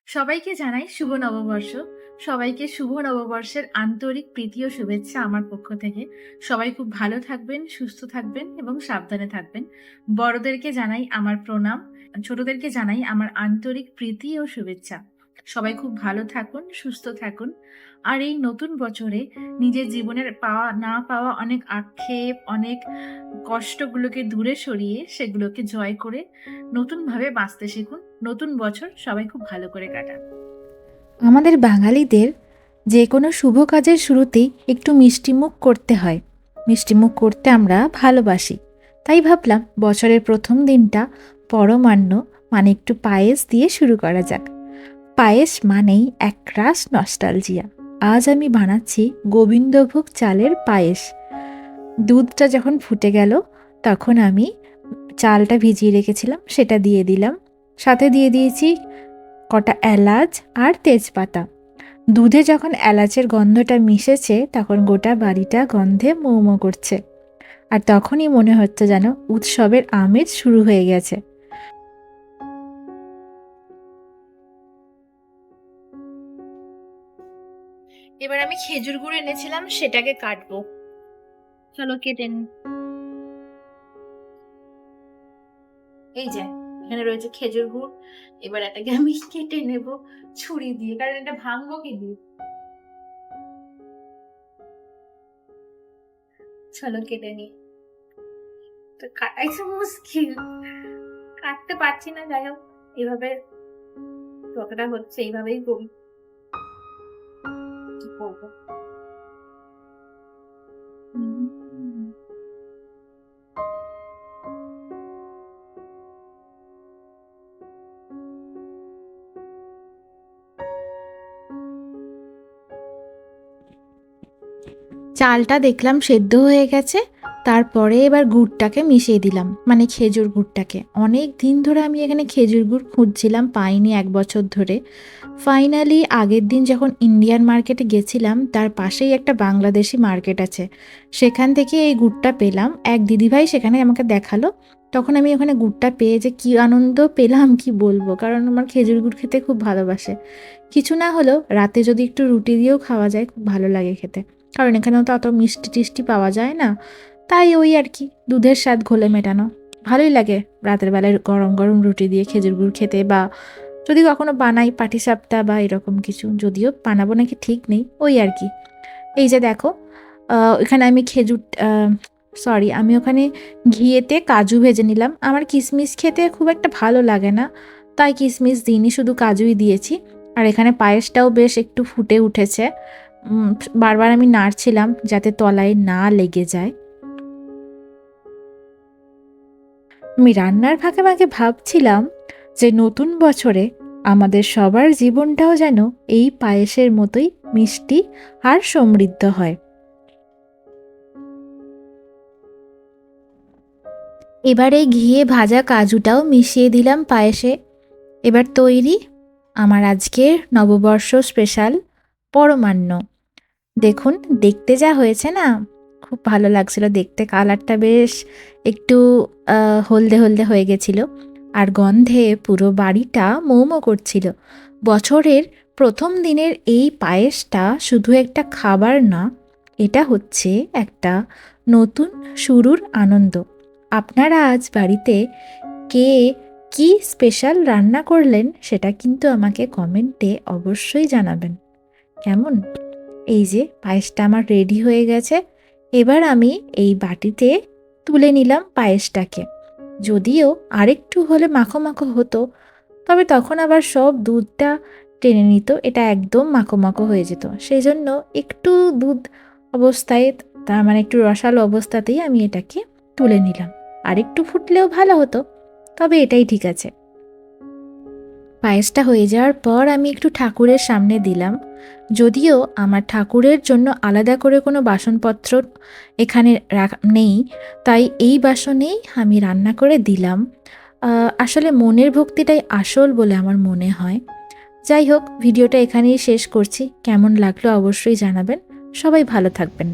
সবাইকে জানাই শুভ নববর্ষ। সবাইকে শুভ নববর্ষের আন্তরিক প্রীতি ও শুভেচ্ছা আমার পক্ষ থেকে। সবাই খুব ভালো থাকবেন, সুস্থ থাকবেন এবং সাবধানে থাকবেন। বড়দেরকে জানাই আমার প্রণাম, ছোটদেরকে জানাই আমার আন্তরিক প্রীতি ও শুভেচ্ছা। সবাই খুব ভালো থাকুন, সুস্থ থাকুন। আর এই নতুন বছরে নিজের জীবনের পাওয়া না পাওয়া অনেক আক্ষেপ, অনেক কষ্টগুলোকে দূরে সরিয়ে সেগুলোকে জয় করে নতুনভাবে বাঁচতে শিখুন। নতুন বছর সবাই খুব ভালো করে কাটান। আমাদের বাঙালিদের যে কোনো শুভ কাজের শুরুতেই একটু মিষ্টিমুখ করতে হয়। মিষ্টিমুখ করতে আমরা ভালোবাসি। তাই ভাবলাম বছরের প্রথম দিনটা পরমান্ন মানে একটু পায়েস দিয়ে শুরু করা যাক। পায়েস মানেই একরাশ নস্টালজিয়া। আজ আমি বানাচ্ছি গোবিন্দভোগ চালের পায়েস। দুধটা যখন ফুটে গেল তখন আমি চালটা ভিজিয়ে রেখেছিলাম সেটা দিয়ে দিলাম। সাথে দিয়ে দিয়েছি কটা এলাচ আর তেজপাতা। দুধে যখন এলাচের গন্ধটা মিশেছে তখন গোটা বাড়িটা গন্ধে মৌ মৌ করছে। আর তখনই মনে হচ্ছে যেন উৎসবের আমেজ শুরু হয়ে গেছে। এবার আমি খেজুর গুড় এনেছিলাম, সেটাকে কাটবো। চলো কেটে নিই। এই যে এখানে রয়েছে খেজুর গুড়। এবার এটাকে আমি কেটে নেব ছুরি দিয়ে, কারণ এটা ভাঙবো কি দিয়ে। চলো কেটে নিই। তো কাটাই তো মুশকিল, কাটতে পারছি না। যাই হোক, এভাবে যতটা হচ্ছে এইভাবেই করি। কি করবো? চালটা দেখলাম সেদ্ধ হয়ে গেছে। তারপরে এবার গুড়টাকে মিশিয়ে দিলাম, মানে খেজুর গুড়টাকে। অনেক দিন ধরে আমি এখানে খেজুর গুড় খুঁজছিলাম, পাইনি 1 বছর ধরে। ফাইনালি আগের দিন যখন ইন্ডিয়ান মার্কেটে গেছিলাম, তার পাশেই একটা বাংলাদেশি মার্কেট আছে, সেখান থেকে এই গুড়টা পেলাম। এক দিদিভাই সেখানে আমাকে দেখালো। তখন আমি ওখানে গুড়টা পেয়ে যে কী আনন্দ পেলাম কি বলবো, কারণ আমার খেজুর গুড় খেতে খুব ভালোবাসে। কিছু না হলেও রাতে যদি একটু রুটি দিয়েও খাওয়া যায় খুব ভালো লাগে খেতে, কারণ এখানেও তো অত মিষ্টি টিষ্টি পাওয়া যায় না। তাই ওই আর কি, দুধের স্বাদ ঘোলে মেটানো। ভালোই লাগে রাতের বেলায় গরম গরম রুটি দিয়ে খেজুর গুড় খেতে, বা যদি কখনো বানাই পাটিসাপটা বা এরকম কিছু, যদিও বানাবো নাকি ঠিক নেই, ওই আর কি। এই যে দেখো, এখানে আমি আমি ওখানে ঘিয়েতে কাজু ভেজে নিলাম। আমার কিশমিশ খেতে খুব একটা ভালো লাগে না, তাই কিশমিশ দিইনি, শুধু কাজুই দিয়েছি। আর এখানে পায়েসটাও বেশ একটু ফুটে উঠেছে। বারবার আমি নাড়ছিলাম যাতে তলায় না লেগে যায়। আমি রান্নার ফাঁকে ফাঁকে ভাবছিলাম যে নতুন বছরে আমাদের সবার জীবনটাও যেন এই পায়েসের মতোই মিষ্টি আর সমৃদ্ধ হয়। এবারে ঘিয়ে ভাজা কাজুটাও মিশিয়ে দিলাম পায়েসে। এবার তৈরি আমার আজকের নববর্ষ স্পেশাল পরমান্ন। দেখুন দেখতে যা হয়েছে না, খুব ভালো লাগছিল দেখতে। কালারটা বেশ একটু হলদে হলদে হয়ে গেছিল, আর গন্ধে পুরো বাড়িটা মৌমো করছিল। বছরের প্রথম দিনের এই পায়েসটা শুধু একটা খাবার না, এটা হচ্ছে একটা নতুন শুরুর আনন্দ। আপনারা আজ বাড়িতে কে কি স্পেশাল রান্না করলেন সেটা কিন্তু আমাকে কমেন্টে অবশ্যই জানাবেন। কেমন? এই যে পায়েসটা আমার রেডি হয়ে গেছে। এবার আমি এই বাটিতে তুলে নিলাম পায়েসটাকে। যদিও আরেকটু হলে মাখো মাখো হতো, তবে তখন আবার সব দুধটা টেনে নিত, এটা একদম মাখো মাখো হয়ে যেত। সেই জন্য একটু দুধ অবস্থায়, তার মানে একটু রসালো অবস্থাতেই আমি এটাকে তুলে নিলাম। আর একটু ফুটলেও ভালো হতো, তবে এটাই ঠিক আছে। পায়েসটা হয়ে যাওয়ার পর আমি একটু ঠাকুরের সামনে দিলাম। যদিও আমার ঠাকুরের জন্য আলাদা করে কোনো বাসনপত্র এখানে নেই, তাই এই বাসনেই আমি রান্না করে দিলাম। আসলে মনের ভক্তিটাই আসল বলে আমার মনে হয়। যাই হোক, ভিডিওটা এখানেই শেষ করছি। কেমন লাগলো অবশ্যই জানাবেন। সবাই ভালো থাকবেন।